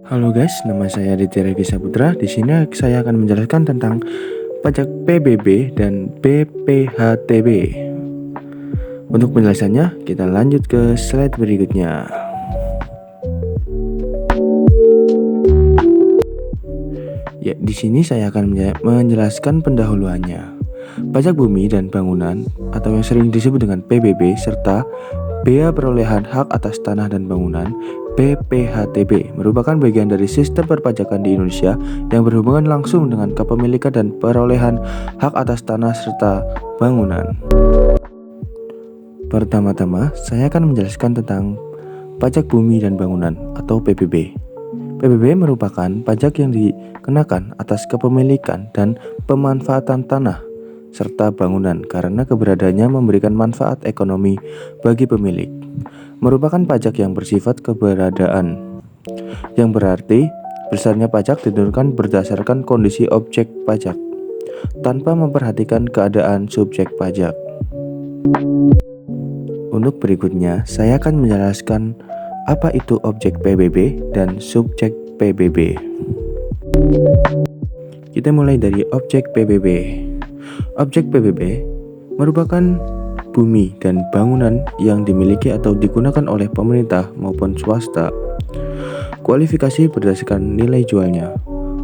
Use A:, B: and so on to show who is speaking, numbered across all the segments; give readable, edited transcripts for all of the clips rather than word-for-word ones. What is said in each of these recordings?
A: Halo guys, nama saya Aditya Regi Saputra. Di sini saya akan menjelaskan tentang pajak PBB dan BPHTB. Untuk penjelasannya, kita lanjut ke slide berikutnya. Ya, di sini saya akan menjelaskan pendahuluannya. Pajak bumi dan bangunan atau yang sering disebut dengan PBB serta Bea Perolehan Hak Atas Tanah dan Bangunan BPHTB merupakan bagian dari sistem perpajakan di Indonesia yang berhubungan langsung dengan kepemilikan dan perolehan hak atas tanah serta bangunan. Pertama-tama, saya akan menjelaskan tentang pajak bumi dan bangunan atau PBB. PBB merupakan pajak yang dikenakan atas kepemilikan dan pemanfaatan tanah serta bangunan karena keberadaannya memberikan manfaat ekonomi bagi pemilik. Merupakan pajak yang bersifat keberadaan, yang berarti besarnya pajak ditentukan berdasarkan kondisi objek pajak, tanpa memperhatikan keadaan subjek pajak. Untuk berikutnya, saya akan menjelaskan apa itu objek PBB dan subjek PBB. Kita mulai dari objek PBB. Objek PBB merupakan bumi dan bangunan yang dimiliki atau digunakan oleh pemerintah maupun swasta. Kualifikasi berdasarkan nilai jualnya.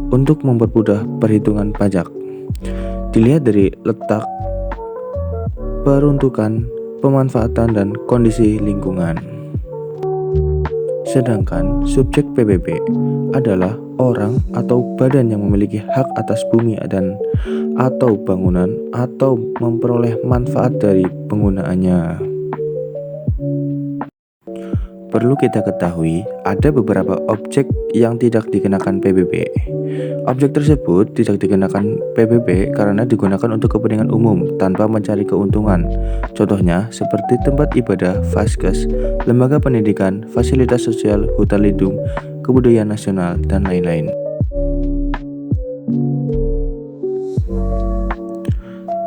A: Untuk mempermudah perhitungan pajak, dilihat dari letak, peruntukan, pemanfaatan, dan kondisi lingkungan. Sedangkan subjek PBB adalah orang atau badan yang memiliki hak atas bumi dan atau bangunan atau memperoleh manfaat dari penggunaannya. Perlu kita ketahui, ada beberapa objek yang tidak dikenakan PBB. Objek tersebut tidak dikenakan PBB karena digunakan untuk kepentingan umum tanpa mencari keuntungan. Contohnya seperti tempat ibadah, vaskes, lembaga pendidikan, fasilitas sosial, hutan lindung, kebudayaan nasional, dan lain-lain.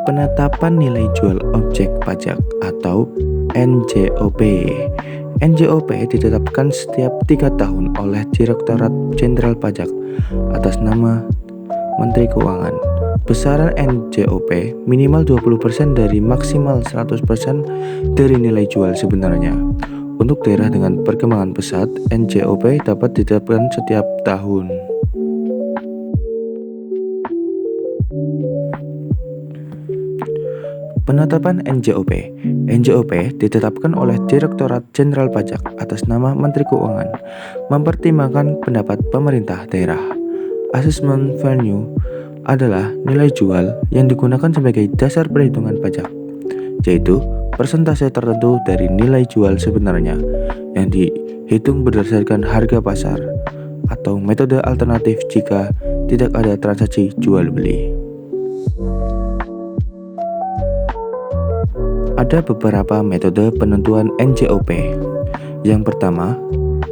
A: Penetapan nilai jual objek pajak atau NJOP. NJOP ditetapkan setiap 3 tahun oleh Direktorat Jenderal Pajak atas nama Menteri Keuangan. Besaran NJOP minimal 20% dari maksimal 100% dari nilai jual sebenarnya. Untuk daerah dengan perkembangan pesat, NJOP dapat ditetapkan setiap tahun. Penetapan NJOP. NJOP ditetapkan oleh Direktorat Jenderal Pajak atas nama Menteri Keuangan, mempertimbangkan pendapat pemerintah daerah. Assessment value adalah nilai jual yang digunakan sebagai dasar perhitungan pajak, yaitu persentase tertentu dari nilai jual sebenarnya yang dihitung berdasarkan harga pasar atau metode alternatif jika tidak ada transaksi jual beli. Ada beberapa metode penentuan NJOP. Yang pertama,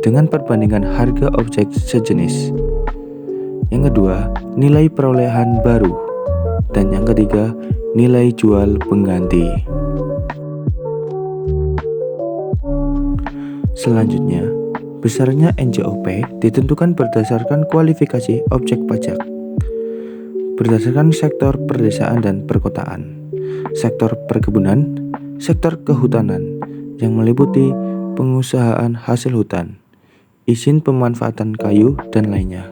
A: dengan perbandingan harga objek sejenis. Yang kedua, nilai perolehan baru. Dan yang ketiga, nilai jual pengganti. Selanjutnya, besarnya NJOP ditentukan berdasarkan kualifikasi objek pajak. Berdasarkan sektor perdesaan dan perkotaan, sektor perkebunan, sektor kehutanan yang meliputi pengusahaan hasil hutan, izin pemanfaatan kayu, dan lainnya.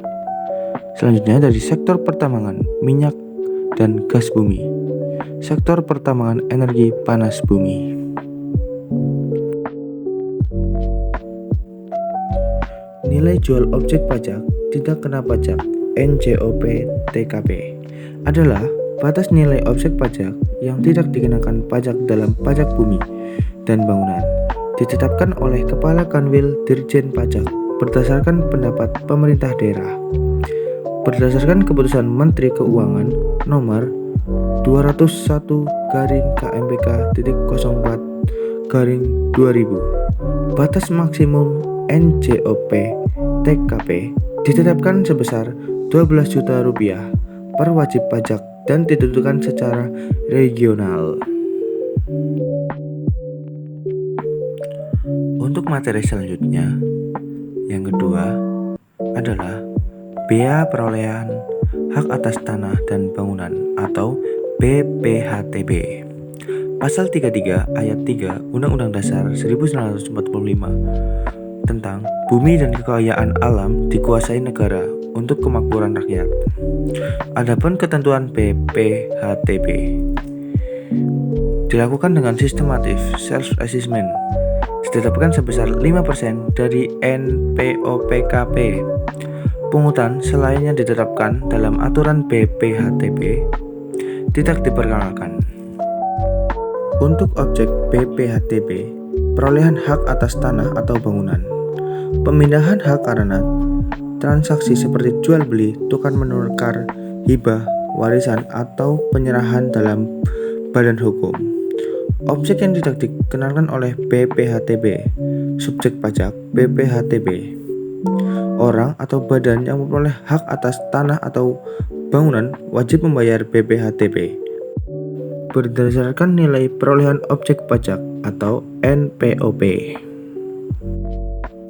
A: Selanjutnya dari sektor pertambangan minyak dan gas bumi, sektor pertambangan energi panas bumi. Nilai jual objek pajak tidak kena pajak NJOP TKP adalah batas nilai objek pajak yang tidak dikenakan pajak dalam pajak bumi dan bangunan, ditetapkan oleh Kepala Kanwil Dirjen Pajak berdasarkan pendapat pemerintah daerah. Berdasarkan keputusan Menteri Keuangan nomor 201/KMPK.04/2000, batas maksimum NJOP TKP ditetapkan sebesar Rp12 juta per wajib pajak dan ditentukan secara regional. Untuk materi selanjutnya, yang kedua, adalah Bea Perolehan Hak Atas Tanah dan Bangunan atau BPHTB. Pasal 33 ayat 3 Undang-Undang Dasar 1945 tentang bumi dan kekayaan alam dikuasai negara untuk kemakmuran rakyat. Adapun ketentuan BPHTB dilakukan dengan sistematif self-assessment ditetapkan sebesar 5% dari NPOPKP. Pungutan selainnya ditetapkan dalam aturan BPHTB tidak diperkenalkan. Untuk objek BPHTB, perolehan hak atas tanah atau bangunan, pemindahan hak karena transaksi seperti jual beli, tukar menukar, hibah, warisan atau penyerahan dalam badan hukum. Objek yang tidak dikenalkan oleh BPHTB, subjek pajak BPHTB. Orang atau badan yang memperoleh hak atas tanah atau bangunan wajib membayar BPHTB berdasarkan nilai perolehan objek pajak atau NPOP.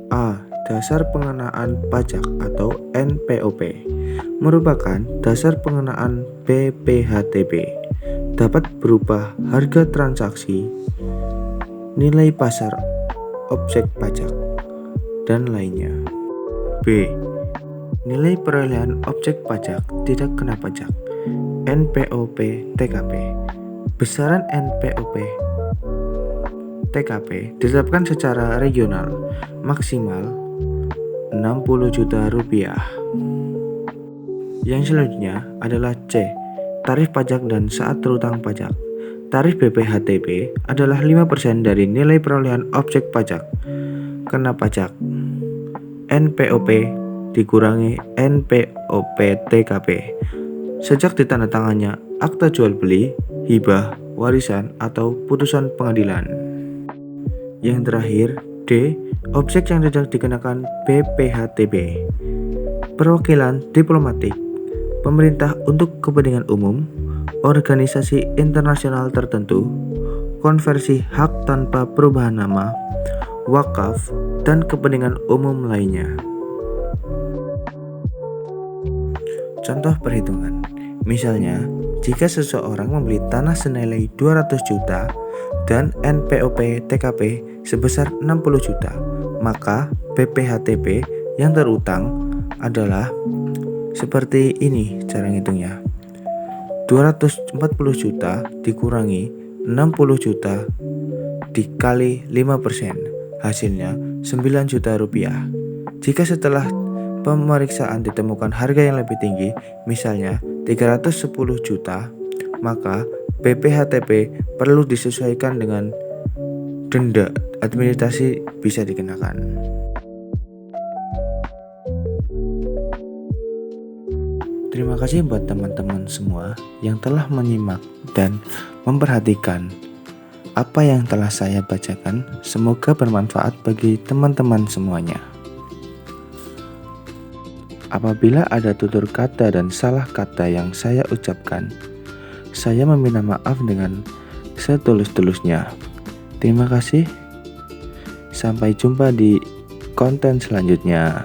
A: A. Dasar pengenaan pajak atau NPOP merupakan dasar pengenaan BPHTB. Dapat berupa harga transaksi, nilai pasar objek pajak, dan lainnya. B. Nilai perolehan objek pajak tidak kena pajak NPOP TKP. Besaran NPOP TKP ditetapkan secara regional maksimal Rp60 juta. Yang selanjutnya adalah C. Tarif pajak dan saat terutang pajak. Tarif BPHTB adalah 5% dari nilai perolehan objek pajak kena pajak NPOP dikurangi NPOP TKP sejak ditandatangannya akta jual beli, hibah, warisan, atau putusan pengadilan. Yang terakhir, D. Objek yang tidak dikenakan BPHTB. Perwakilan diplomatik, pemerintah untuk kepentingan umum, organisasi internasional tertentu, konversi hak tanpa perubahan nama, wakaf, dan kepentingan umum lainnya. Contoh perhitungan, misalnya jika seseorang membeli tanah senilai 200 juta dan NPOP TKP sebesar 60 juta, maka BPHTB yang terutang adalah seperti ini cara ngitungnya. 240 juta dikurangi 60 juta dikali 5%, hasilnya 9 juta rupiah. Jika setelah pemeriksaan ditemukan harga yang lebih tinggi, misalnya 310 juta, maka BPHTB perlu disesuaikan dengan denda administrasi bisa dikenakan. Terima kasih buat teman-teman semua yang telah menyimak dan memperhatikan apa yang telah saya bacakan. Semoga bermanfaat bagi teman-teman semuanya. Apabila ada tutur kata dan salah kata yang saya ucapkan, saya meminta maaf dengan setulus-tulusnya. Terima kasih. Sampai jumpa di konten selanjutnya.